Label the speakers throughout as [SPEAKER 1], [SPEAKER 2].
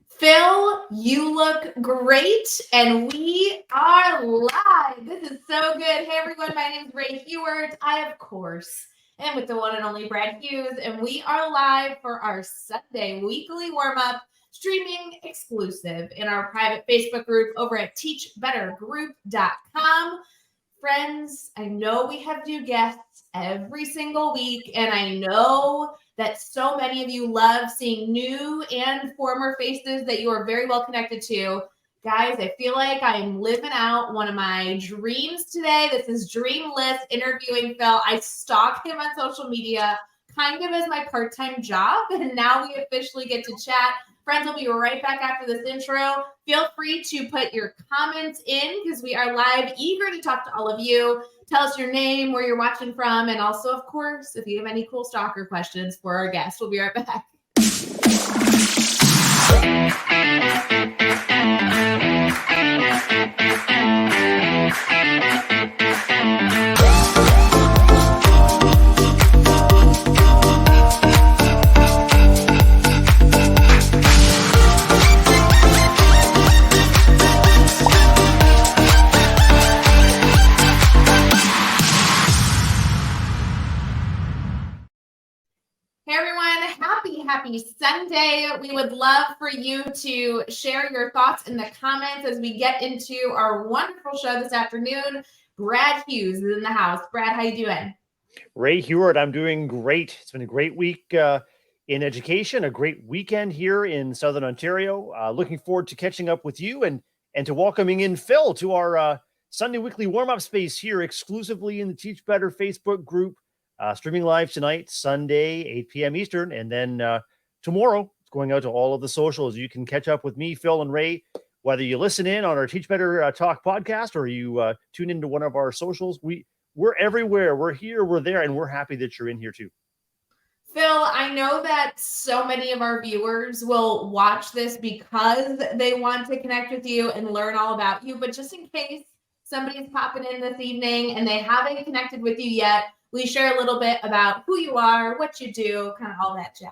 [SPEAKER 1] Phil, you look great, and we are live. This is so good. Hey, everyone, my name is Ray Hewart. I, of course, am with the one and only Brad Hughes, and we are live for our Sunday weekly warm-up, streaming exclusive in our private Facebook group over at teachbettergroup.com. Friends, I know we have new guests every single week, and I know that so many of you love seeing new and former faces that you are very well connected to. Guys, I feel like I'm living out one of my dreams today. This is Dreamless interviewing Phil. I stalk him on social media kind of as my part-time job, and now we officially get to chat. Friends, we'll be right back after this intro. Feel free to put your comments in because we are live, eager to talk to all of you. Tell us your name, where you're watching from, and also, of course, if you have any cool stalker questions for our guests. We'll be right back. Happy Sunday. We would love for you to share your thoughts in the comments as we get into our wonderful show this afternoon. Brad Hughes is in the house. Brad, how you doing?
[SPEAKER 2] Ray Hewart, I'm doing great. It's been a great week in education, a great weekend here in Southern Ontario. Looking forward to catching up with you and to welcoming in Phil to our Sunday weekly warm-up space here exclusively in the Teach Better Facebook group. Streaming live tonight, Sunday, 8 p.m. Eastern, and then tomorrow it's going out to all of the socials. You can catch up with me, Phil, and Ray, whether you listen in on our Teach Better Talk podcast or you tune into one of our socials. We're everywhere. We're here, we're there, and we're happy that you're in here too.
[SPEAKER 1] Phil, I know that so many of our viewers will watch this because they want to connect with you and learn all about you, but just in case somebody's popping in this evening and they haven't connected with you yet, we share a little bit about who you are, what you do, kind of all that jazz.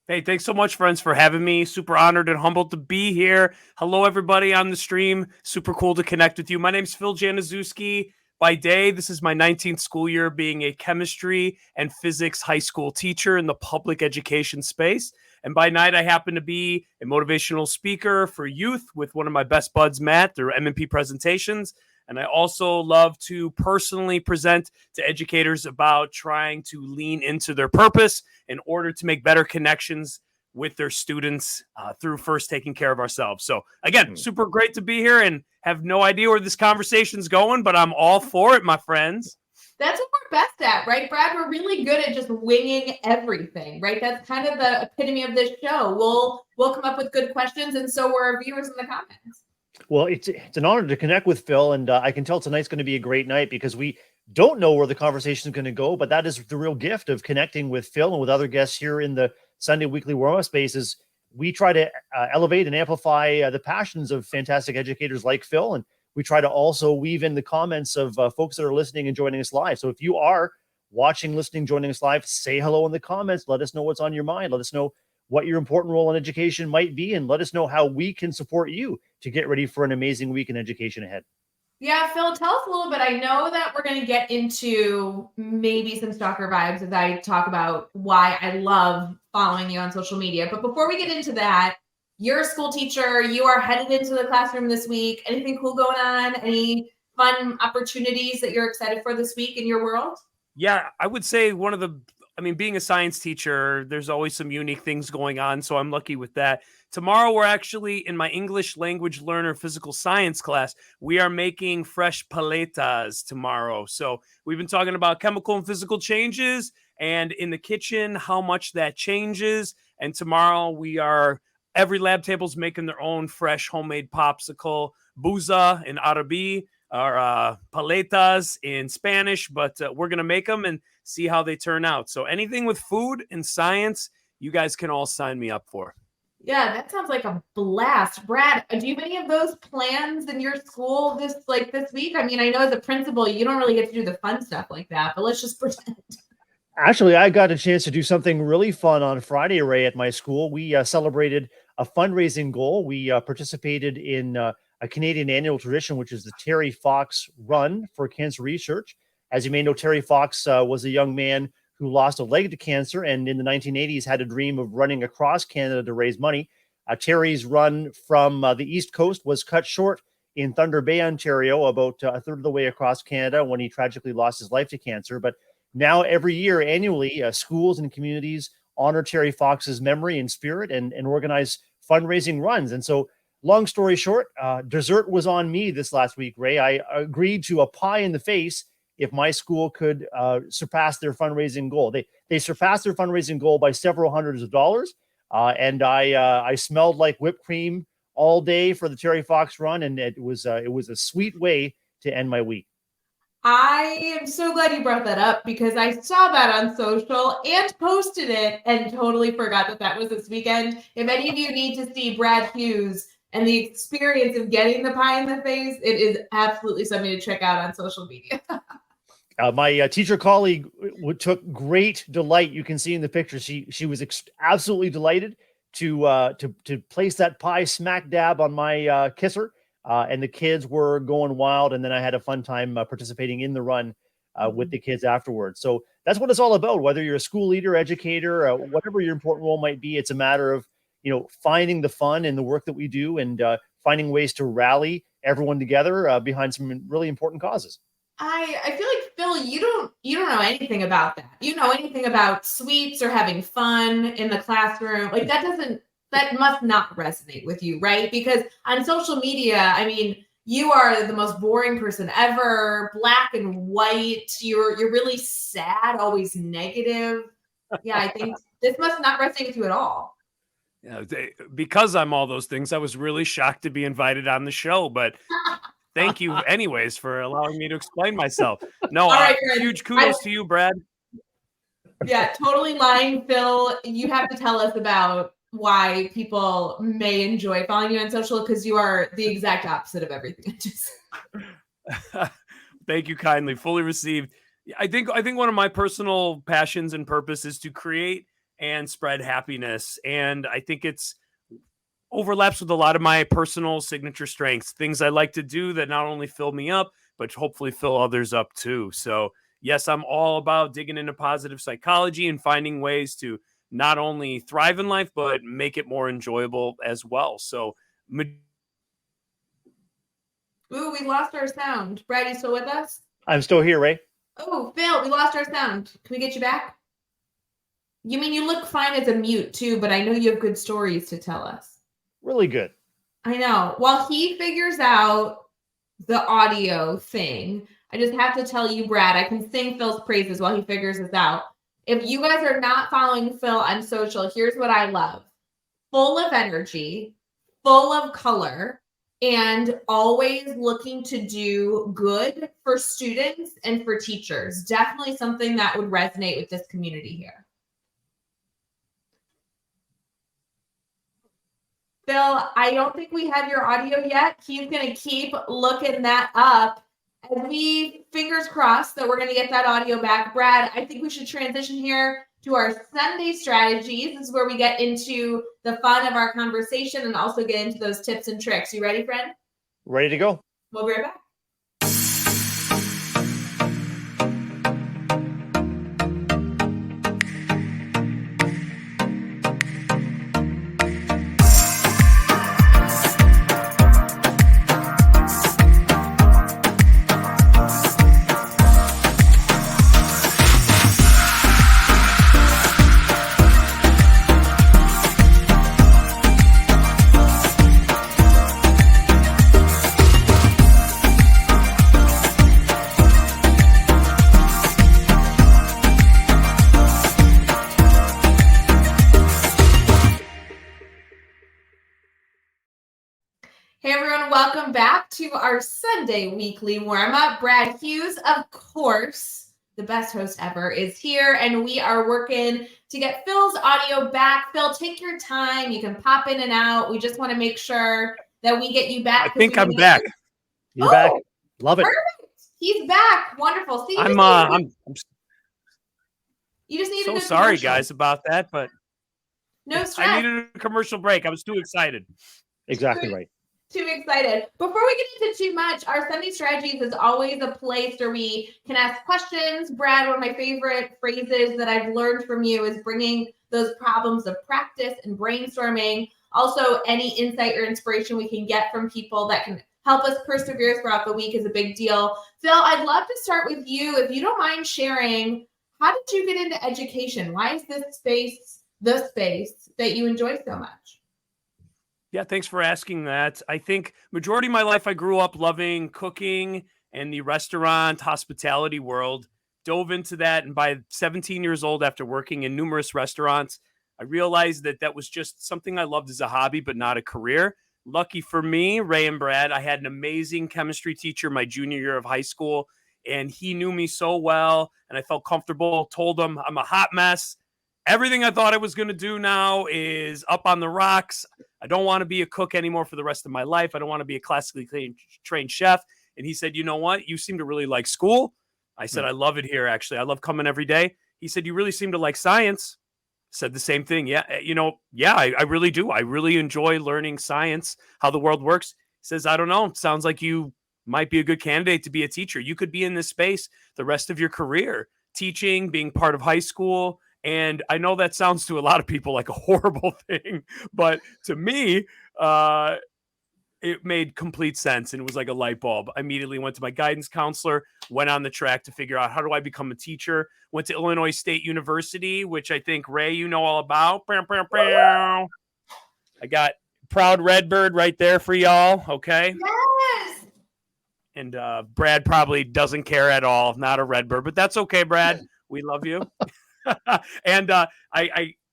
[SPEAKER 3] Hey, thanks so much, friends, for having me. Super honored and humbled to be here. Hello, everybody on the stream. Super cool to connect with you. My name's Phil Januszewski. By day, this is my 19th school year being a chemistry and physics high school teacher in the public education space. And by night, I happen to be a motivational speaker for youth with one of my best buds, Matt, through M&P presentations. And I also love to personally present to educators about trying to lean into their purpose in order to make better connections with their students through first taking care of ourselves. So again, super great to be here and have no idea where this conversation's going, but I'm all for it, my friends.
[SPEAKER 1] That's what we're best at, right, Brad? We're really good at just winging everything, right? That's kind of the epitome of this show. We'll come up with good questions, and so will our viewers in the comments.
[SPEAKER 2] Well, it's an honor to connect with Phil, and I can tell tonight's going to be a great night because we don't know where the conversation is going to go, but that is the real gift of connecting with Phil and with other guests here in the Sunday weekly warm-up spaces. We try to elevate and amplify the passions of fantastic educators like Phil, and we try to also weave in the comments of folks that are listening and joining us live. So if you are watching, listening, joining us live, say hello in the comments. Let us know what's on your mind. Let us know what your important role in education might be, and let us know how we can support you to get ready for an amazing week in education ahead.
[SPEAKER 1] Yeah, Phil, tell us a little bit. I know that we're going to get into maybe some stalker vibes as I talk about why I love following you on social media. But before we get into that, you're a school teacher. You are headed into the classroom this week. Anything cool going on? Any fun opportunities that you're excited for this week in your world?
[SPEAKER 3] Yeah, I would say being a science teacher, there's always some unique things going on, so I'm lucky with that. Tomorrow, we're actually in my English language learner physical science class. We are making fresh paletas tomorrow. So we've been talking about chemical and physical changes and in the kitchen, how much that changes. And tomorrow, every lab table's making their own fresh homemade popsicle, buza in Arabi, or paletas in Spanish, but we're going to make them and see how they turn out. So anything with food and science, you guys can all sign me up for.
[SPEAKER 1] Yeah, that sounds like a blast. Brad, do you have any of those plans in your school this week? I mean, I know as a principal, you don't really get to do the fun stuff like that, but let's just pretend.
[SPEAKER 2] Actually, I got a chance to do something really fun on Friday, Ray, at my school. We celebrated a fundraising goal. We participated in a Canadian annual tradition, which is the Terry Fox Run for Cancer Research. As you may know, Terry Fox was a young man who lost a leg to cancer and in the 1980s had a dream of running across Canada to raise money. Terry's run from the East Coast was cut short in Thunder Bay, Ontario, about a third of the way across Canada when he tragically lost his life to cancer. But now, every year, annually, schools and communities honor Terry Fox's memory and spirit and organize fundraising runs. And so, long story short, dessert was on me this last week, Ray. I agreed to a pie in the face if my school could surpass their fundraising goal. They surpassed their fundraising goal by several hundreds of dollars. And I smelled like whipped cream all day for the Terry Fox run. And it was a sweet way to end my week.
[SPEAKER 1] I am so glad you brought that up because I saw that on social and posted it and totally forgot that was this weekend. If any of you need to see Brad Hughes and the experience of getting the pie in the face, it is absolutely something to check out on social media.
[SPEAKER 2] My teacher colleague took great delight. You can see in the picture, she was absolutely delighted to place that pie smack dab on my kisser. And the kids were going wild. And then I had a fun time participating in the run with the kids afterwards. So that's what it's all about. Whether you're a school leader, educator, whatever your important role might be, it's a matter of, finding the fun in the work that we do and finding ways to rally everyone together behind some really important causes.
[SPEAKER 1] I feel like, Phil, you don't know anything about that. You know anything about sweets or having fun in the classroom? Like that must not resonate with you, right? Because on social media, I mean, you are the most boring person ever, black and white. You're really sad, always negative. Yeah, I think this must not resonate with you at all.
[SPEAKER 3] Yeah, because I'm all those things, I was really shocked to be invited on the show, but thank you anyways for allowing me to explain myself. No,
[SPEAKER 1] right,
[SPEAKER 3] huge kudos to you, Brad.
[SPEAKER 1] Yeah, totally lying, Phil. You have to tell us about why people may enjoy following you on social because you are the exact opposite of everything I just said.
[SPEAKER 3] Thank you kindly. Fully received. I think one of my personal passions and purpose is to create and spread happiness. And I think it's overlaps with a lot of my personal signature strengths, things I like to do that not only fill me up, but hopefully fill others up too. So yes, I'm all about digging into positive psychology and finding ways to not only thrive in life, but make it more enjoyable as well. So,
[SPEAKER 1] ooh, we lost our sound. Brad, you still with us?
[SPEAKER 2] I'm still here, Ray.
[SPEAKER 1] Oh, Phil, we lost our sound. Can we get you back? You mean you look fine as a mute too, but I know you have good stories to tell us.
[SPEAKER 2] Really good.
[SPEAKER 1] I know. While he figures out the audio thing, I just have to tell you, Brad, I can sing Phil's praises while he figures this out. If you guys are not following Phil on social, here's what I love. Full of energy, full of color, and always looking to do good for students and for teachers. Definitely something that would resonate with this community here. Phil, I don't think we have your audio yet. He's going to keep looking that up. And we, fingers crossed that we're going to get that audio back. Brad, I think we should transition here to our Sunday strategies. This is where we get into the fun of our conversation and also get into those tips and tricks. You ready, friend?
[SPEAKER 2] Ready to go.
[SPEAKER 1] We'll be right back. Hey everyone, welcome back to our Sunday weekly warm-up. Brad Hughes, of course, the best host ever, is here, and we are working to get Phil's audio back. Phil, take your time. You can pop in and out. We just want to make sure that we get you back.
[SPEAKER 3] I think I'm back.
[SPEAKER 2] You're back. Love it.
[SPEAKER 1] Perfect. He's back. Wonderful. See, You just need a
[SPEAKER 3] So
[SPEAKER 1] good
[SPEAKER 3] sorry,
[SPEAKER 1] commercial.
[SPEAKER 3] guys, about that, but
[SPEAKER 1] No
[SPEAKER 3] I
[SPEAKER 1] stress.
[SPEAKER 3] needed a commercial break. I was too excited.
[SPEAKER 2] Exactly right.
[SPEAKER 1] Too excited. Before we get into too much, our Sunday Strategies is always a place where we can ask questions. Brad, one of my favorite phrases that I've learned from you is bringing those problems of practice and brainstorming. Also, any insight or inspiration we can get from people that can help us persevere throughout the week is a big deal. Phil, I'd love to start with you. If you don't mind sharing, how did you get into education? Why is this space the space that you enjoy so much?
[SPEAKER 3] Yeah, thanks for asking that. I think majority of my life I grew up loving cooking and the restaurant hospitality world. Dove into that, and by 17 years old, after working in numerous restaurants, I realized that that was just something I loved as a hobby, but not a career. Lucky for me, Ray and Brad, I had an amazing chemistry teacher my junior year of high school, and he knew me so well, and I felt comfortable. Told him I'm a hot mess. Everything I thought I was going to do now is up on the rocks. I don't want to be a cook anymore for the rest of my life. I don't want to be a classically trained chef. And he said, you know what? You seem to really like school. I said, I love it here, actually. I love coming every day. He said, you really seem to like science. Said the same thing. Yeah, I really do. I really enjoy learning science, how the world works. He says, I don't know. Sounds like you might be a good candidate to be a teacher. You could be in this space the rest of your career, teaching, being part of high school. And I know that sounds to a lot of people like a horrible thing, but to me, it made complete sense. And it was like a light bulb. I immediately went to my guidance counselor, went on the track to figure out how do I become a teacher, went to Illinois State University, which I think, Ray, you know all about. I got proud Redbird right there for y'all. Okay.
[SPEAKER 1] Yes.
[SPEAKER 3] And Brad probably doesn't care at all. Not a Redbird, but that's okay, Brad. We love you. And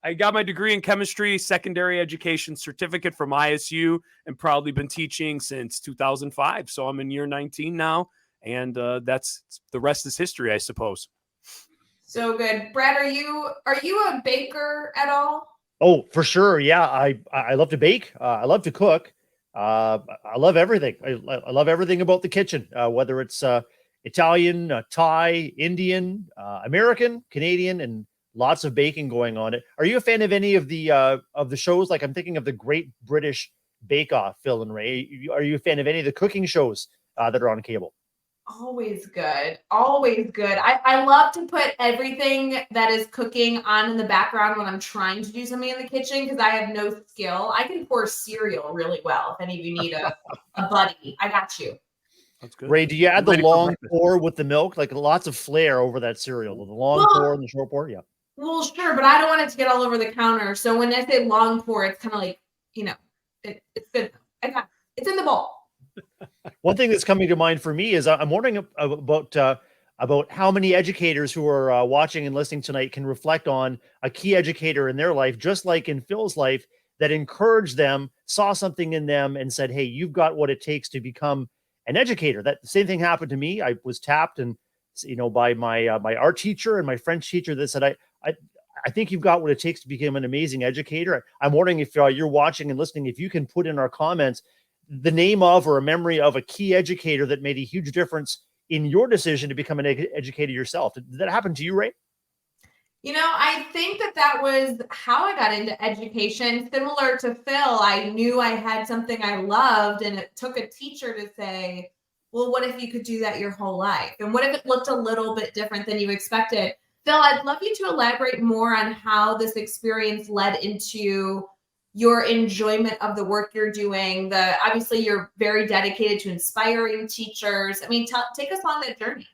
[SPEAKER 3] I got my degree in chemistry, secondary education certificate from ISU, and probably been teaching since 2005. So I'm in year 19 now, and that's the rest is history, I suppose.
[SPEAKER 1] So good. Brad, are you a baker at all?
[SPEAKER 2] Oh, for sure. Yeah, I love to bake. I love to cook. I love everything. I love everything about the kitchen, whether it's Italian, Thai, Indian, American, Canadian, and lots of baking going on. Are you a fan of any of the shows? Like I'm thinking of the Great British Bake Off, Phil and Ray. Are you a fan of any of the cooking shows that are on cable?
[SPEAKER 1] Always good. Always good. I love to put everything that is cooking on in the background when I'm trying to do something in the kitchen because I have no skill. I can pour cereal really well. If any of you need a buddy, I got you.
[SPEAKER 3] That's good.
[SPEAKER 2] Ray, do you add
[SPEAKER 3] I'm
[SPEAKER 2] the
[SPEAKER 3] ready for
[SPEAKER 2] long
[SPEAKER 3] breakfast.
[SPEAKER 2] pour with the milk? Like lots of flair over that cereal. The long pour and the short pour? Yeah.
[SPEAKER 1] Well, sure, but I don't want it to get all over the counter. So when I say long pour, it's kind of like, it's good. It's in the bowl.
[SPEAKER 2] One thing that's coming to mind for me is I'm wondering about how many educators who are watching and listening tonight can reflect on a key educator in their life, just like in Phil's life, that encouraged them, saw something in them, and said, "Hey, you've got what it takes to become an educator." That the same thing happened to me. I was tapped and by my my art teacher and my French teacher that said, I think you've got what it takes to become an amazing educator. I'm wondering if you're watching and listening, if you can put in our comments the name of or a memory of a key educator that made a huge difference in your decision to become an educator yourself. Did that happen to you, Ray?
[SPEAKER 1] I think that was how I got into education. Similar to Phil, I knew I had something I loved, and it took a teacher to say, well, what if you could do that your whole life? And what if it looked a little bit different than you expected? Phil, I'd love you to elaborate more on how this experience led into your enjoyment of the work you're doing. Obviously, you're very dedicated to inspiring teachers. I mean, take us on that journey.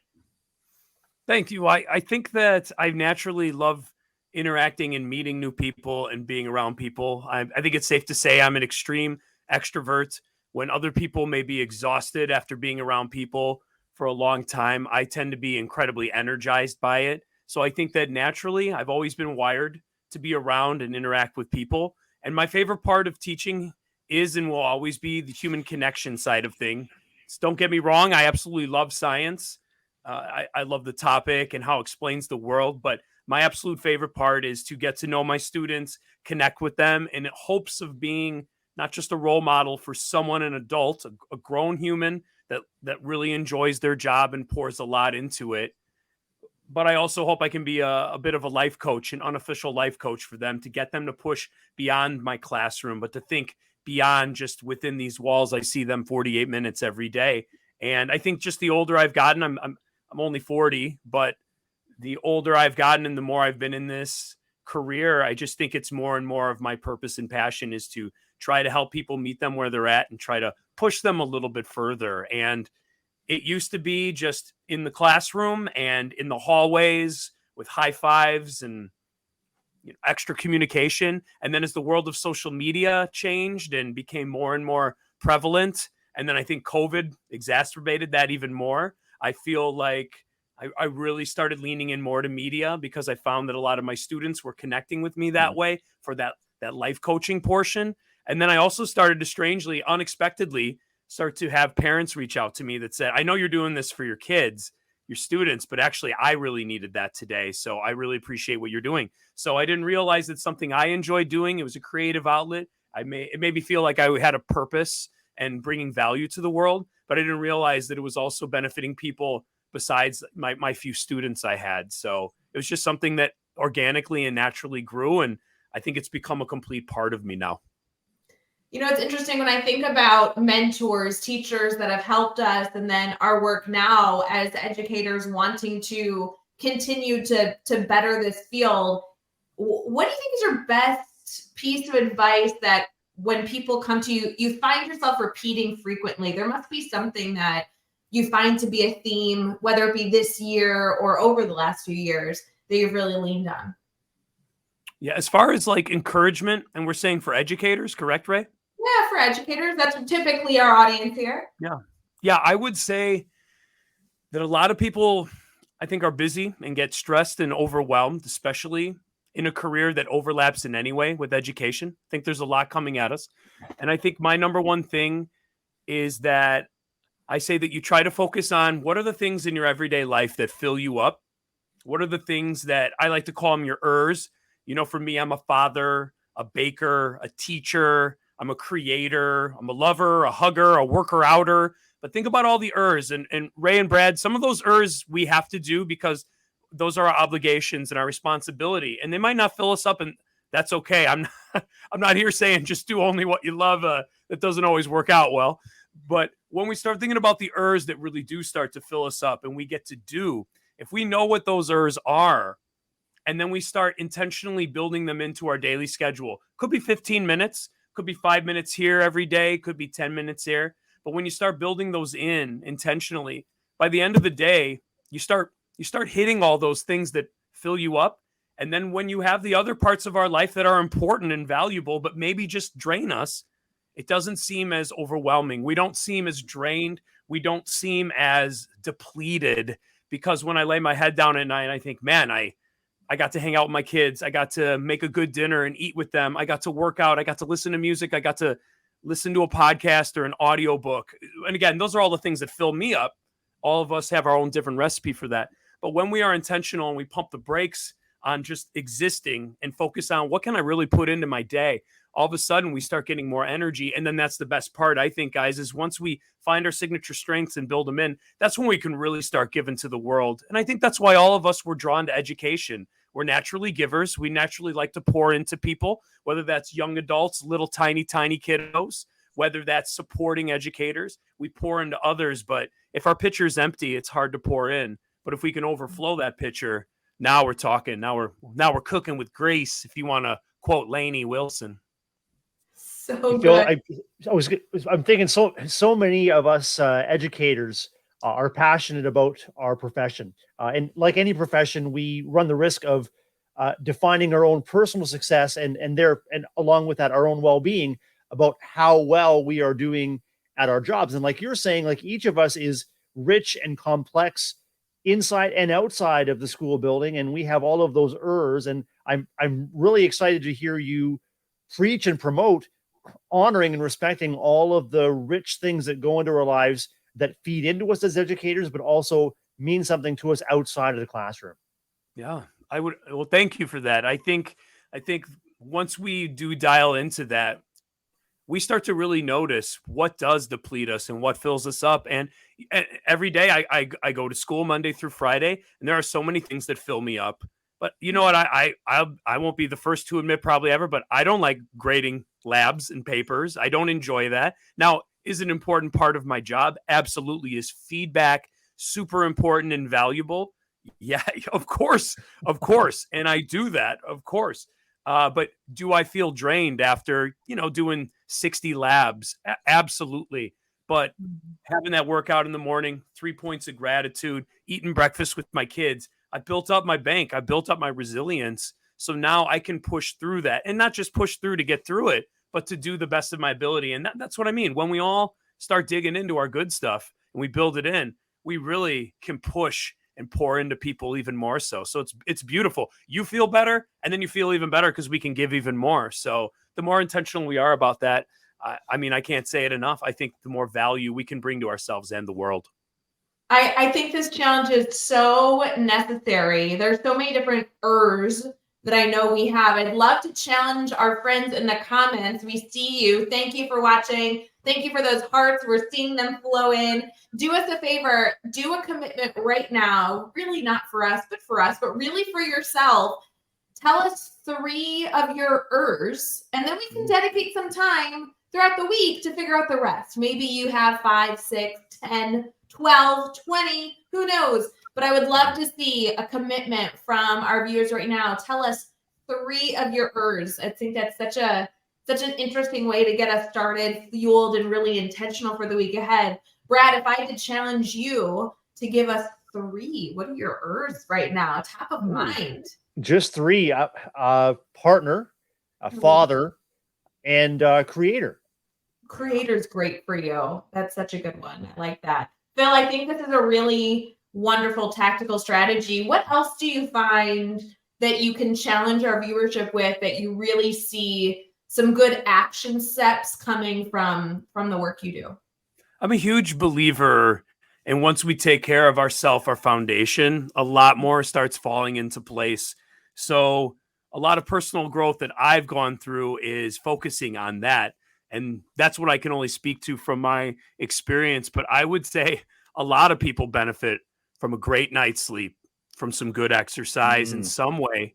[SPEAKER 3] Thank you. I think that I naturally love interacting and meeting new people and being around people. I think it's safe to say I'm an extreme extrovert. When other people may be exhausted after being around people for a long time, I tend to be incredibly energized by it. So I think that naturally I've always been wired to be around and interact with people. And my favorite part of teaching is and will always be the human connection side of things. Don't get me wrong. I absolutely love science. I love the topic and how it explains the world, but my absolute favorite part is to get to know my students, connect with them in hopes of being not just a role model for someone, an adult, a grown human that really enjoys their job and pours a lot into it. but I also hope I can be a bit of a life coach, an unofficial life coach for them, to get them to push beyond my classroom, but to think beyond just within these walls. I see them 48 minutes every day. And I think just the older I've gotten, I'm only 40, but the older I've gotten and the more I've been in this career, I just think it's more and more of my purpose and passion is to try to help people meet them where they're at and try to push them a little bit further. And it used to be just in the classroom and in the hallways with high fives and extra communication. And then as the world of social media changed and became more and more prevalent, and then I think COVID exacerbated that even more, I feel like I really started leaning in more to media because I found that a lot of my students were connecting with me that way for that life coaching portion. And then I also started to strangely, unexpectedly, start to have parents reach out to me that said, I know you're doing this for your kids, your students, but actually I really needed that today. So I really appreciate what you're doing. So I didn't realize it's something I enjoyed doing. It was a creative outlet. It made me feel like I had a purpose and bringing value to the world, but I didn't realize that it was also benefiting people besides my few students I had. So it was just something that organically and naturally grew. And I think it's become a complete part of me now.
[SPEAKER 1] It's interesting when I think about mentors, teachers that have helped us, and then our work now as educators wanting to continue to better this field. What do you think is your best piece of advice that when people come to you, you find yourself repeating frequently? There must be something that you find to be a theme, whether it be this year or over the last few years, that you've really leaned on.
[SPEAKER 3] Yeah, as far as like encouragement, and we're saying for educators, correct, Ray?
[SPEAKER 1] Yeah, for educators, that's typically our audience here.
[SPEAKER 3] Yeah, I would say that a lot of people, I think, are busy and get stressed and overwhelmed, especially in a career that overlaps in any way with education. I think there's a lot coming at us. And I think my number one thing is that I say that you try to focus on what are the things in your everyday life that fill you up? What are the things that I like to call them your ers? For me, I'm a father, a baker, a teacher, I'm a creator, I'm a lover, a hugger, a worker outer. But think about all the ers, and Ray and Brad, some of those ers we have to do because those are our obligations and our responsibility. And they might not fill us up, and that's okay. I'm not here saying just do only what you love. That doesn't always work out well. But when we start thinking about the ers that really do start to fill us up and we get to do, if we know what those ers are, and then we start intentionally building them into our daily schedule, could be 15 minutes, could be 5 minutes here every day, could be 10 minutes here. But when you start building those in intentionally, by the end of the day, you start hitting all those things that fill you up. And then when you have the other parts of our life that are important and valuable, but maybe just drain us, it doesn't seem as overwhelming. We don't seem as drained. We don't seem as depleted, because when I lay my head down at night, I think, man, I got to hang out with my kids. I got to make a good dinner and eat with them. I got to work out. I got to listen to music. I got to listen to a podcast or an audio book. And again, those are all the things that fill me up. All of us have our own different recipe for that. But when we are intentional and we pump the brakes on just existing and focus on what can I really put into my day, all of a sudden we start getting more energy. And then that's the best part, I think, guys, is once we find our signature strengths and build them in, that's when we can really start giving to the world. And I think that's why all of us were drawn to education. We're naturally givers. We naturally like to pour into people, whether that's young adults, little tiny kiddos, whether that's supporting educators. We pour into others, but if our pitcher is empty, it's hard to pour in. But if we can overflow that pitcher, now we're talking. Now we're cooking with grace, if you want to quote Lainey Wilson.
[SPEAKER 1] So good.
[SPEAKER 2] I'm thinking so many of us educators are passionate about our profession. And like any profession, we run the risk of defining our own personal success and along with that, our own well-being about how well we are doing at our jobs. And like you're saying, like each of us is rich and complex inside and outside of the school building. And we have all of those ers. And I'm really excited to hear you preach and promote honoring and respecting all of the rich things that go into our lives that feed into us as educators, but also mean something to us outside of the classroom.
[SPEAKER 3] Yeah, I would. Well, thank you for that. I think once we do dial into that, we start to really notice what does deplete us and what fills us up. And every day I go to school Monday through Friday, and there are so many things that fill me up. But you know what? I won't be the first to admit probably ever, but I don't like grading labs and papers. I don't enjoy that. Now, is an important part of my job? Absolutely. Is feedback super important and valuable? Yeah, of course. And I do that, of course. But do I feel drained after, doing 60 labs? Absolutely. But having that workout in the morning, 3 points of gratitude, eating breakfast with my kids, I built up my bank. I built up my resilience. So now I can push through that, and not just push through to get through it, but to do the best of my ability. And that's what I mean. When we all start digging into our good stuff and we build it in, we really can push and pour into people even more so. So it's beautiful. You feel better, and then you feel even better because we can give even more. So the more intentional we are about that, I can't say it enough. I think the more value we can bring to ourselves and the world.
[SPEAKER 1] I think this challenge is so necessary. There's so many different ers that I know we have. I'd love to challenge our friends in the comments. We see you. Thank you for watching. Thank you for those hearts. We're seeing them flow in. Do us a favor. Do a commitment right now. Really not for us, but really for yourself. Tell us 3 of your ers, and then we can dedicate some time throughout the week to figure out the rest. Maybe you have 5, 6, 10, 12, 20, who knows? But I would love to see a commitment from our viewers right now. Tell us 3 of your ers. I think that's such an interesting way to get us started, fueled, and really intentional for the week ahead. Brad, if I had to challenge you to give us 3, what are your ers right now? Top of mind.
[SPEAKER 2] Just 3, partner, a father, and creator.
[SPEAKER 1] Creator's great for you. That's such a good one. I like that. Phil, I think this is a really wonderful tactical strategy. What else do you find that you can challenge our viewership with, that you really see some good action steps coming from the work you do?
[SPEAKER 3] I'm a huge believer, and once we take care of ourselves, our foundation, a lot more starts falling into place. So a lot of personal growth that I've gone through is focusing on that. And that's what I can only speak to from my experience. But I would say a lot of people benefit from a great night's sleep, from some good exercise in some way,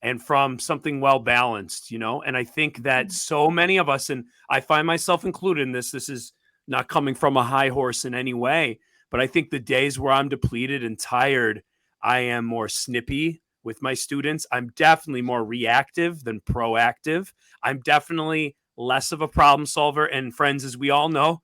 [SPEAKER 3] and from something well balanced, And I think that so many of us, and I find myself included in this is not coming from a high horse in any way, but I think the days where I'm depleted and tired, I am more snippy with my students. I'm definitely more reactive than proactive. I'm definitely less of a problem solver. And friends, as we all know,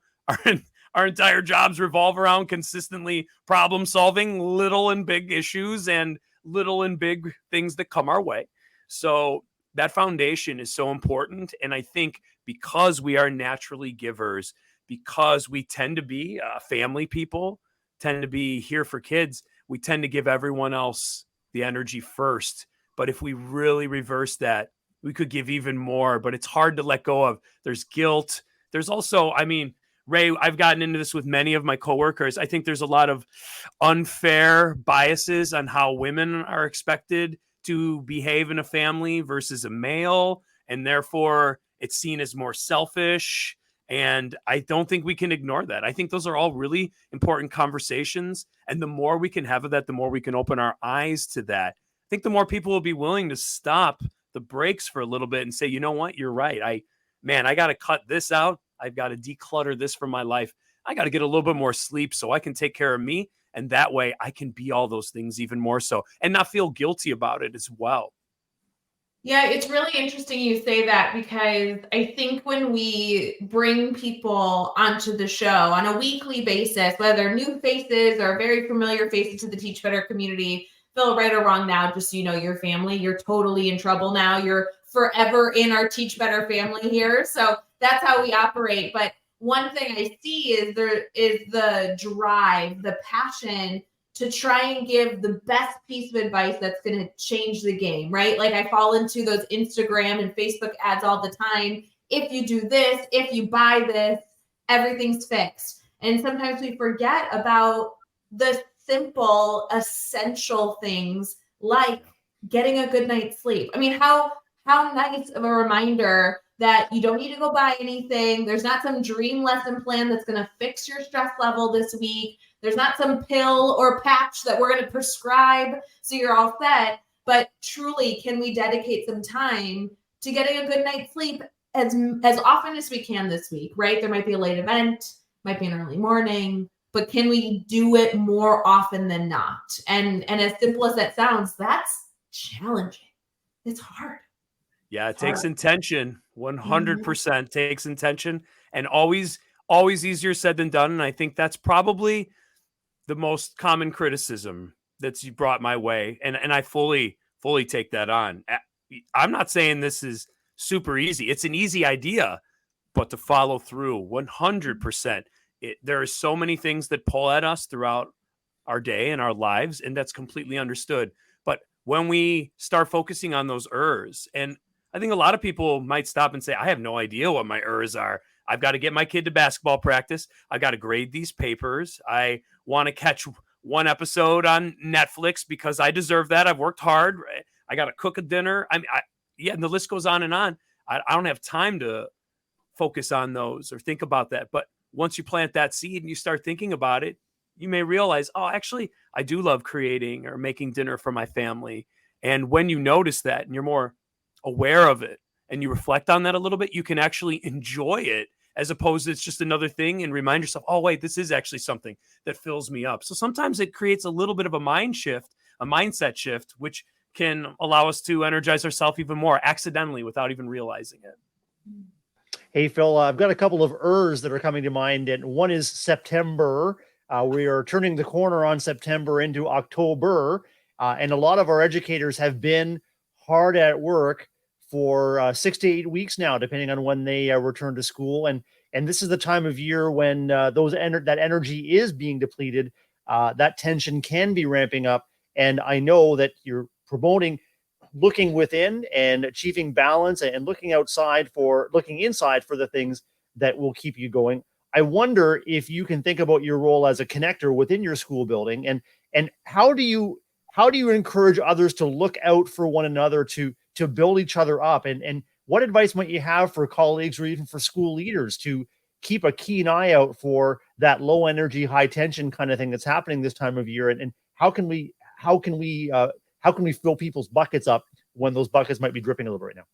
[SPEAKER 3] our entire jobs revolve around consistently problem solving little and big issues and little and big things that come our way. So that foundation is so important. And I think because we are naturally givers, because we tend to be family people, tend to be here for kids, we tend to give everyone else the energy first. But if we really reverse that, we could give even more, but it's hard to let go of. There's guilt. There's also, Ray, I've gotten into this with many of my coworkers. I think there's a lot of unfair biases on how women are expected to behave in a family versus a male, and therefore it's seen as more selfish. And I don't think we can ignore that. I think those are all really important conversations. And the more we can have of that, the more we can open our eyes to that. I think the more people will be willing to stop the brakes for a little bit and say, you know what, you're right. I got to cut this out. I've got to declutter this from my life. I got to get a little bit more sleep so I can take care of me. And that way I can be all those things even more so and not feel guilty about it as well.
[SPEAKER 1] Yeah, it's really interesting you say that, because I think when we bring people onto the show on a weekly basis, whether they're new faces or very familiar faces to the Teach Better community, Phil, right or wrong now, just so you know, your family, you're totally in trouble now. You're forever in our Teach Better family here. So that's how we operate. But one thing I see is there is the drive, the passion to try and give the best piece of advice that's going to change the game, right? Like I fall into those Instagram and Facebook ads all the time. If you do this, if you buy this, everything's fixed. And sometimes we forget about the simple, essential things like getting a good night's sleep. I mean, how nice of a reminder that you don't need to go buy anything. There's not some dream lesson plan that's going to fix your stress level this week. There's not some pill or patch that we're going to prescribe so you're all set. But truly, can we dedicate some time to getting a good night's sleep as often as we can this week, right? There might be a late event, might be an early morning, but can we do it more often than not? And as simple as that sounds, that's challenging. It's hard.
[SPEAKER 3] Yeah, it takes intention. 100% takes intention, and always easier said than done. And I think that's probably the most common criticism that's you brought my way. And I fully take that on. I'm not saying this is super easy. It's an easy idea, but to follow through 100%. There are so many things that pull at us throughout our day and our lives, and that's completely understood. But when we start focusing on those ERs, and I think a lot of people might stop and say, I have no idea what my ERs are. I've got to get my kid to basketball practice. I got to grade these papers. I want to catch one episode on Netflix because I deserve that. I've worked hard. I got to cook a dinner. And the list goes on and on. I don't have time to focus on those or think about that. But once you plant that seed and you start thinking about it, you may realize, oh, actually, I do love creating or making dinner for my family. And when you notice that and you're more aware of it and you reflect on that a little bit, you can actually enjoy it as opposed to it's just another thing, and remind yourself, oh, wait, this is actually something that fills me up. So sometimes it creates a little bit of a mindset shift, which can allow us to energize ourselves even more accidentally without even realizing it.
[SPEAKER 2] Hey, Phil, I've got a couple of ERs that are coming to mind, and one is September. We are turning the corner on September into October, and a lot of our educators have been hard at work for 6 to 8 weeks now, depending on when they return to school. And this is the time of year when that energy is being depleted. That tension can be ramping up. And I know that you're promoting looking within and achieving balance and looking inside for the things that will keep you going. I wonder if you can think about your role as a connector within your school building, and how do you encourage others to look out for one another to build each other up? And what advice might you have for colleagues or even for school leaders to keep a keen eye out for that low energy, high tension kind of thing that's happening this time of year? And how can we fill people's buckets up when those buckets might be dripping a little bit right now?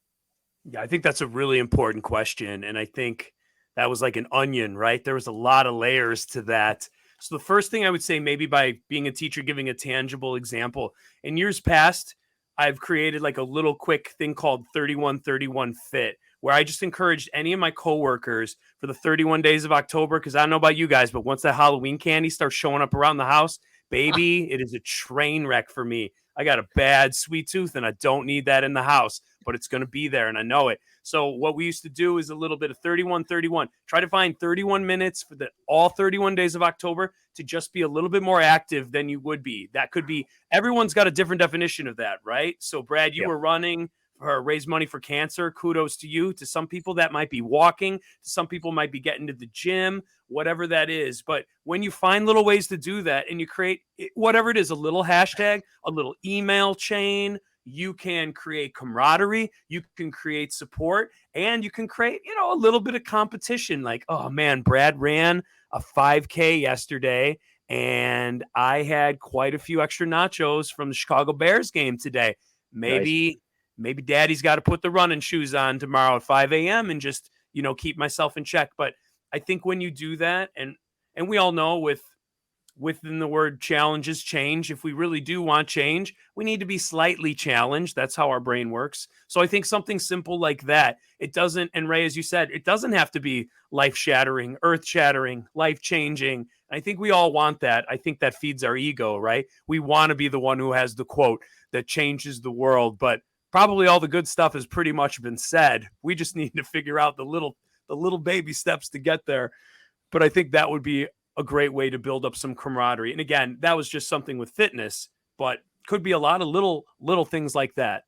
[SPEAKER 3] Yeah, I think that's a really important question. And I think that was like an onion, right? There was a lot of layers to that. So the first thing I would say, maybe by being a teacher, giving a tangible example. In years past, I've created like a little quick thing called 3131 Fit, where I just encouraged any of my coworkers for the 31 days of October, because I don't know about you guys, but once that Halloween candy starts showing up around the house, baby, it is a train wreck for me. I got a bad sweet tooth and I don't need that in the house, but it's going to be there and I know it. So what we used to do is a little bit of 31-31. Try to find 31 minutes for all 31 days of October to just be a little bit more active than you would be. That could be, everyone's got a different definition of that, right? So Brad, you were running or raise money for cancer. Kudos to you. To some people that might be walking, to some people might be getting to the gym, whatever that is. But when you find little ways to do that and you create whatever it is, a little hashtag, a little email chain, you can create camaraderie, you can create support, and you can create, a little bit of competition. Like, oh man, Brad ran a 5K yesterday and I had quite a few extra nachos from the Chicago Bears game today. Maybe daddy's got to put the running shoes on tomorrow at 5 a.m. and just, keep myself in check. But I think when you do that, and we all know within the word challenges change, if we really do want change, we need to be slightly challenged. That's how our brain works. So I think something simple like that, it doesn't, and Ray, as you said, it doesn't have to be life-shattering, earth-shattering, life-changing. I think we all want that. I think that feeds our ego, right? We want to be the one who has the quote that changes the world, but probably all the good stuff has pretty much been said. We just need to figure out the little baby steps to get there. But I think that would be a great way to build up some camaraderie. And again, that was just something with fitness, but could be a lot of little things like that.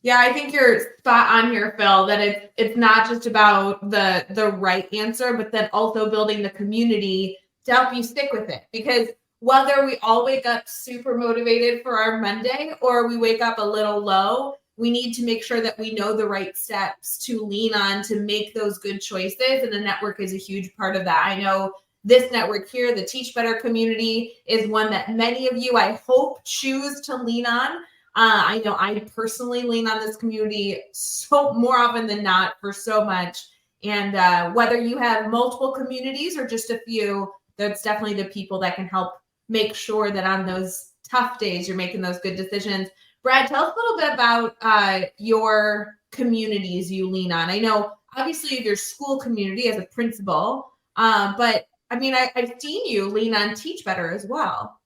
[SPEAKER 1] Yeah, I think you're spot on here, Phil, that it's not just about the right answer, but then also building the community to help you stick with it. Because whether we all wake up super motivated for our Monday or we wake up a little low, we need to make sure that we know the right steps to lean on to make those good choices. And the network is a huge part of that. I know this network here, the Teach Better community, is one that many of you, I hope, choose to lean on. I know I personally lean on this community so more often than not for so much. And whether you have multiple communities or just a few, that's definitely the people that can help make sure that on those tough days, you're making those good decisions. Brad, tell us a little bit about your communities you lean on. I know, obviously, your school community as a principal, but I mean, I've seen you lean on Teach Better as well.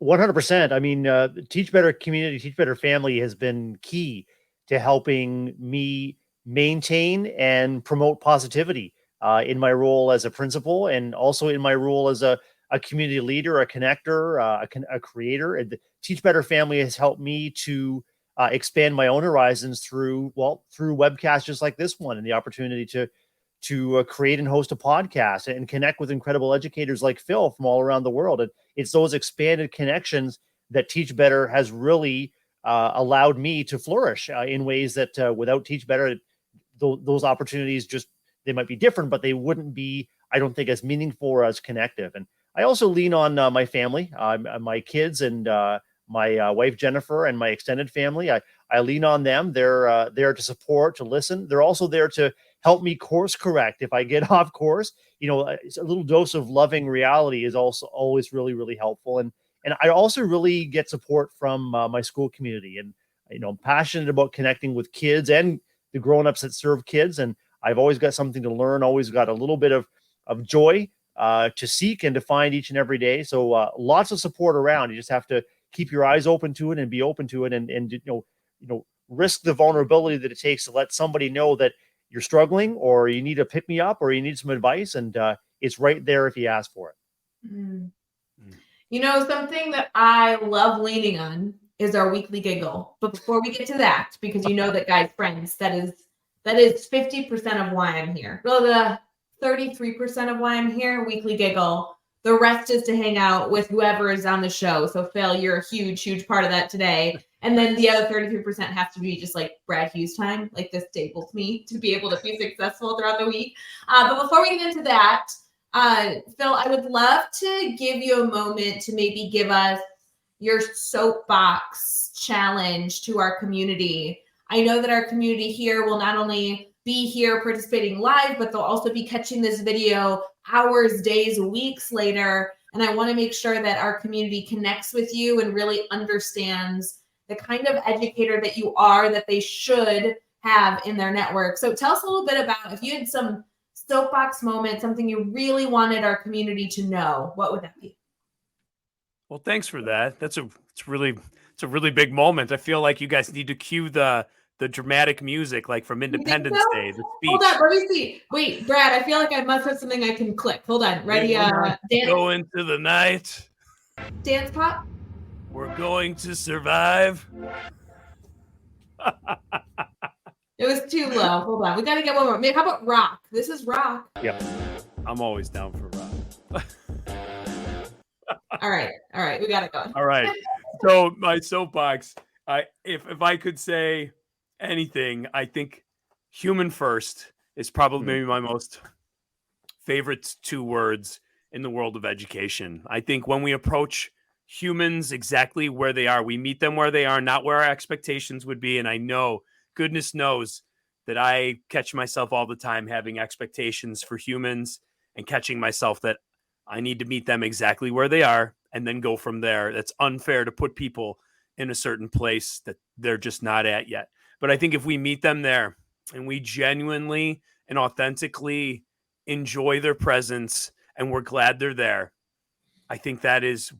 [SPEAKER 2] 100%. I mean, Teach Better community, Teach Better family has been key to helping me maintain and promote positivity in my role as a principal, and also in my role as a community leader, a connector, a creator. And the Teach Better family has helped me to expand my own horizons through webcasts just like this one, and the opportunity to create and host a podcast and connect with incredible educators like Phil from all around the world. And it's those expanded connections that Teach Better has really allowed me to flourish in ways that without Teach Better, those opportunities they might be different, but they wouldn't be, I don't think, as meaningful or as connective. And I also lean on my family, my kids, and my wife, Jennifer, and my extended family. I lean on them. They're there to support, to listen. They're also there to help me course correct if I get off course. It's a little dose of loving reality is also always really, really helpful. And I also really get support from my school community. And, I'm passionate about connecting with kids and the grownups that serve kids. And I've always got something to learn, always got a little bit of joy to seek and to find each and every day. So lots of support around. You just have to keep your eyes open to it and be open to it, and risk the vulnerability that it takes to let somebody know that you're struggling, or you need a pick me up, or you need some advice, and it's right there if you ask for it.
[SPEAKER 1] Mm. Something that I love leaning on is our weekly giggle. But before we get to that, because that, guys, friends, that is 50% of why I'm here. Well, the 33% of why I'm here, weekly giggle. The rest is to hang out with whoever is on the show. So Phil, you're a huge, huge part of that today. And then the other 33% has to be just like Brad Hughes time. Like, this staples me to be able to be successful throughout the week. But before we get into that, Phil, I would love to give you a moment to maybe give us your soapbox challenge to our community. I know that our community here will not only be here participating live, but they'll also be catching this video hours, days, weeks later. And I want to make sure that our community connects with you and really understands the kind of educator that you are, that they should have in their network. So tell us a little bit about, if you had some soapbox moment, something you really wanted our community to know, what would that be?
[SPEAKER 3] Well, thanks for that. It's a really big moment. I feel like you guys need to cue the dramatic music, like from Independence Day, the speech.
[SPEAKER 1] Hold on, let me see. Wait, Brad, I feel like I must have something I can click. Hold on. Ready?
[SPEAKER 3] Dance. Go into the night.
[SPEAKER 1] Dance pop.
[SPEAKER 3] We're going to survive.
[SPEAKER 1] It was too low. Hold on. We got to get one more. Maybe, how about rock? This is rock.
[SPEAKER 2] Yep.
[SPEAKER 3] I'm always down for rock.
[SPEAKER 1] All right. We got to go.
[SPEAKER 3] All right. So my soapbox, if I could say anything, I think human first is probably maybe my most favorite two words in the world of education. I think when we approach humans exactly where they are, we meet them where they are, not where our expectations would be. And I know, goodness knows, that I catch myself all the time having expectations for humans and catching myself that I need to meet them exactly where they are and then go from there. That's unfair to put people in a certain place that they're just not at yet. But I think if we meet them there and we genuinely and authentically enjoy their presence and we're glad they're there, I think that is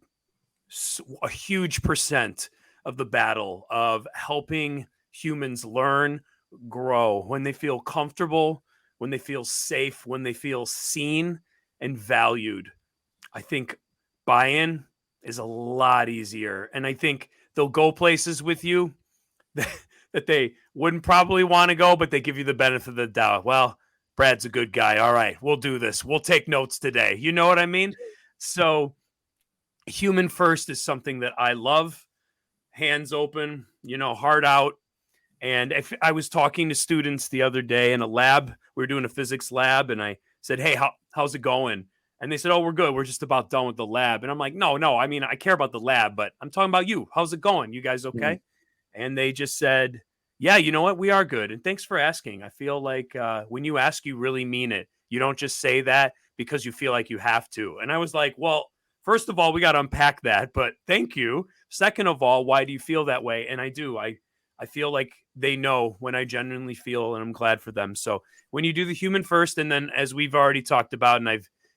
[SPEAKER 3] a huge percent of the battle of helping humans learn, grow, when they feel comfortable, when they feel safe, when they feel seen and valued. I think buy-in is a lot easier. And I think they'll go places with you that they wouldn't probably want to go, but they give you the benefit of the doubt. Well, Brad's a good guy. All right, we'll do this. We'll take notes today. You know what I mean? So human first is something that I love. Hands open, heart out. And if I was talking to students the other day in a lab, we were doing a physics lab, and I said, "Hey, how's it going?" And they said, "Oh, we're good. We're just about done with the lab." And I'm like, "No, I mean, I care about the lab, but I'm talking about you. How's it going? You guys okay?" And they just said, "Yeah, you know what? We are good. And thanks for asking. I feel like when you ask, you really mean it. You don't just say that because you feel like you have to." And I was like, "Well, first of all, we got to unpack that, but thank you. Second of all, why do you feel that way?" And I do. I feel like they know when I genuinely feel, and I'm glad for them. So when you do the human first, and then as we've already talked about, and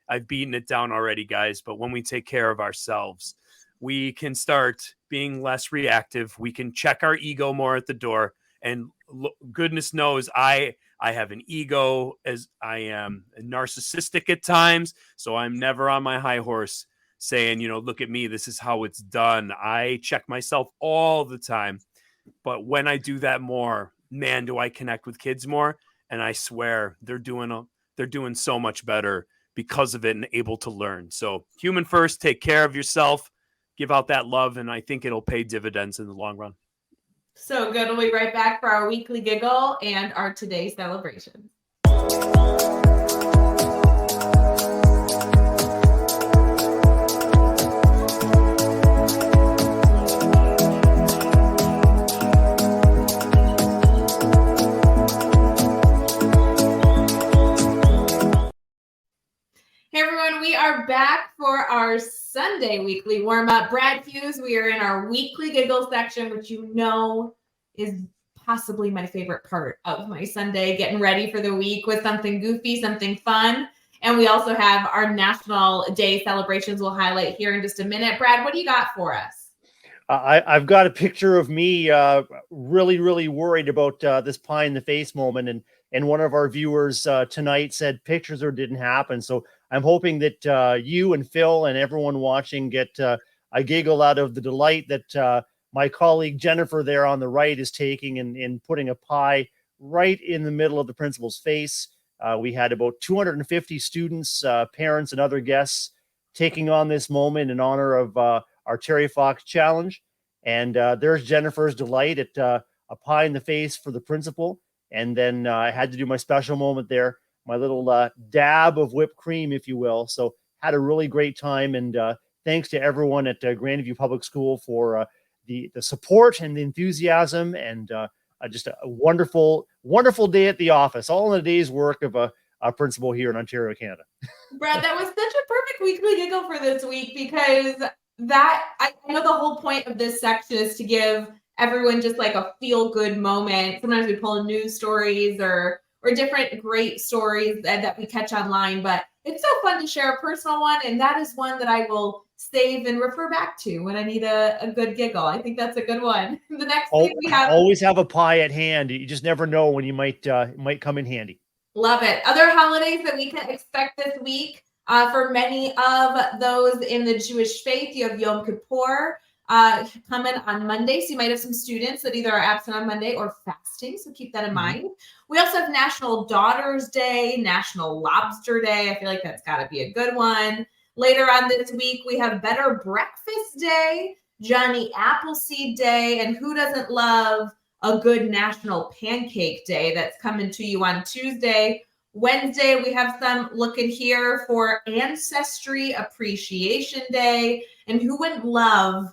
[SPEAKER 3] I've beaten it down already, guys, but when we take care of ourselves, we can start being less reactive. We can check our ego more at the door. And goodness knows I have an ego, as I am narcissistic at times. So I'm never on my high horse saying, look at me, this is how it's done. I check myself all the time. But when I do that more, man, do I connect with kids more. And I swear they're doing so much better because of it and able to learn. So human first, take care of yourself, give out that love, and I think it'll pay dividends in the long run.
[SPEAKER 1] So good. We'll be right back for our weekly giggle and our today celebration. Hey everyone, we are back for our Sunday weekly warm-up. Brad Hughes, we are in our weekly giggle section, which is possibly my favorite part of my Sunday, getting ready for the week with something goofy, something fun. And we also have our National Day celebrations we'll highlight here in just a minute. Brad, what do you got for us?
[SPEAKER 2] I've got a picture of me really, really worried about this pie in the face moment. And one of our viewers tonight said pictures or didn't happen. So I'm hoping that you and Phil and everyone watching get a giggle out of the delight that my colleague Jennifer there on the right is taking in putting a pie right in the middle of the principal's face. We had about 250 students, parents, and other guests taking on this moment in honor of our Terry Fox Challenge. And there's Jennifer's delight at a pie in the face for the principal. And then I had to do my special moment there, my little dab of whipped cream, if you will. So had a really great time. And thanks to everyone at Grandview Public School for the support and the enthusiasm, and just a wonderful, wonderful day at the office, all in a day's work of a principal here in Ontario, Canada.
[SPEAKER 1] Brad, that was such a perfect weekly giggle for this week, because I know the whole point of this section is to give everyone just like a feel-good moment. Sometimes we pull in news stories or different great stories that we catch online, but it's so fun to share a personal one, and that is one that I will save and refer back to when I need a good giggle. I think that's a good one. The next thing we have,
[SPEAKER 2] always have a pie at hand. You just never know when you might come in handy.
[SPEAKER 1] Love it. Other holidays that we can expect this week. For many of those in the Jewish faith, you have Yom Kippur coming on Monday. So you might have some students that either are absent on Monday or fasting. So keep that in mind. We also have National Daughters Day, National Lobster Day. I feel like that's got to be a good one. Later on this week, we have Better Breakfast Day, Johnny Appleseed Day, and who doesn't love a good National Pancake Day that's coming to you on Tuesday. Wednesday, we have some looking here for Ancestry Appreciation Day. And who wouldn't love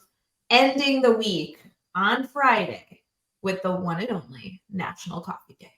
[SPEAKER 1] ending the week on Friday with the one and only National Coffee Day?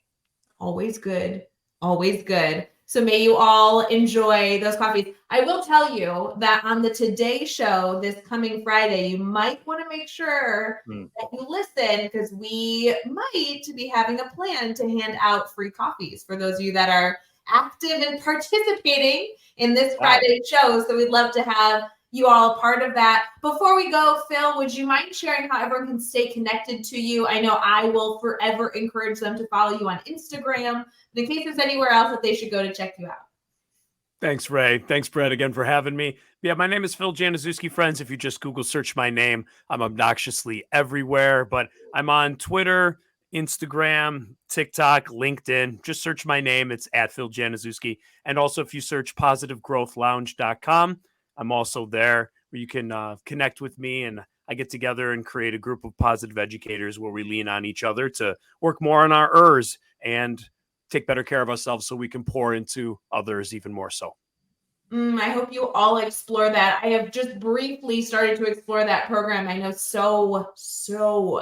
[SPEAKER 1] Always good, always good. So may you all enjoy those coffees. I will tell you that on the Today Show this coming Friday, you might want to make sure that you listen, because we might be having a plan to hand out free coffees for those of you that are active and participating in this Friday show. So we'd love to have you all a part of that. Before we go, Phil, would you mind sharing how everyone can stay connected to you? I know I will forever encourage them to follow you on Instagram, but in case there's anywhere else that they should go to check you out.
[SPEAKER 3] Thanks, Ray. Thanks, Brett, again for having me. Yeah, my name is Phil Januszewski, friends. If you just Google search my name, I'm obnoxiously everywhere, but I'm on Twitter, Instagram, TikTok, LinkedIn. Just search my name. It's at Phil Januszewski. And also, if you search positivegrowthlounge.com, I'm also there where you can connect with me, and I get together and create a group of positive educators where we lean on each other to work more on our ers and take better care of ourselves so we can pour into others even more so.
[SPEAKER 1] I hope you all explore that. I have just briefly started to explore that program. I know so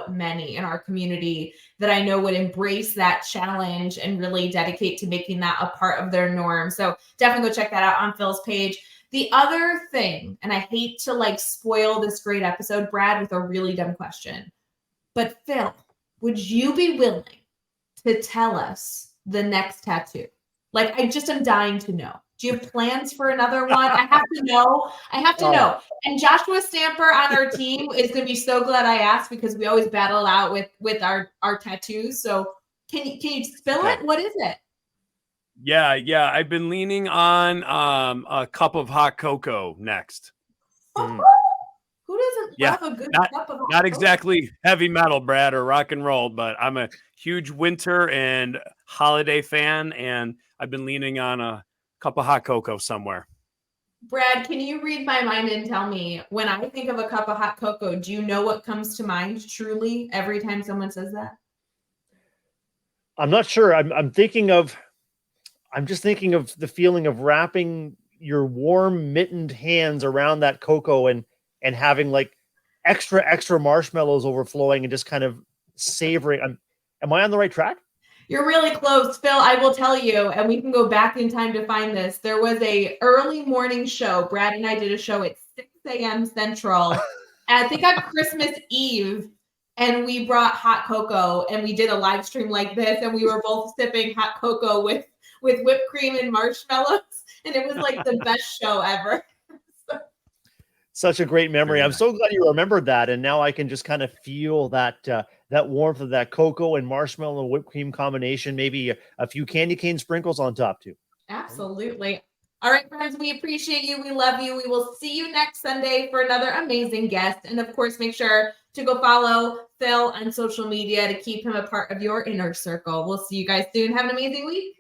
[SPEAKER 1] many in our community that I know would embrace that challenge and really dedicate to making that a part of their norm. So definitely go check that out on Phil's page. The other thing, and I hate to like spoil this great episode, Brad, with a really dumb question, but Phil, would you be willing to tell us the next tattoo? Like, I just am dying to know. Do you have plans for another one? I have to know. Know. And Joshua Stamper on our team is going to be so glad I asked, because we always battle out with our tattoos. So can you spill it? What is it?
[SPEAKER 3] Yeah. I've been leaning on a cup of hot cocoa next.
[SPEAKER 1] Who doesn't love a good cup of hot cocoa?
[SPEAKER 3] Not exactly heavy metal, Brad, or rock and roll, but I'm a huge winter and holiday fan, and I've been leaning on a cup of hot cocoa somewhere.
[SPEAKER 1] Brad, can you read my mind and tell me, when I think of a cup of hot cocoa, do you know what comes to mind truly every time someone says that?
[SPEAKER 2] I'm not sure. I'm just thinking of the feeling of wrapping your warm mittened hands around that cocoa and having like extra marshmallows overflowing and just kind of savoring. Am I on the right track?
[SPEAKER 1] You're really close, Phil. I will tell you, and we can go back in time to find this. There was a early morning show. Brad and I did a show at 6 a.m. Central, I think on Christmas Eve, and we brought hot cocoa, and we did a live stream like this, and we were both sipping hot cocoa with whipped cream and marshmallows, and it was like the best show ever.
[SPEAKER 2] Such a great memory. I'm so glad you remembered that, and now I can just kind of feel that that warmth of that cocoa and marshmallow and whipped cream combination, maybe a few candy cane sprinkles on top too.
[SPEAKER 1] Absolutely. All right, friends, we appreciate you. We love you. We will see you next Sunday for another amazing guest. And of course, make sure to go follow Phil on social media to keep him a part of your inner circle. We'll see you guys soon. Have an amazing week.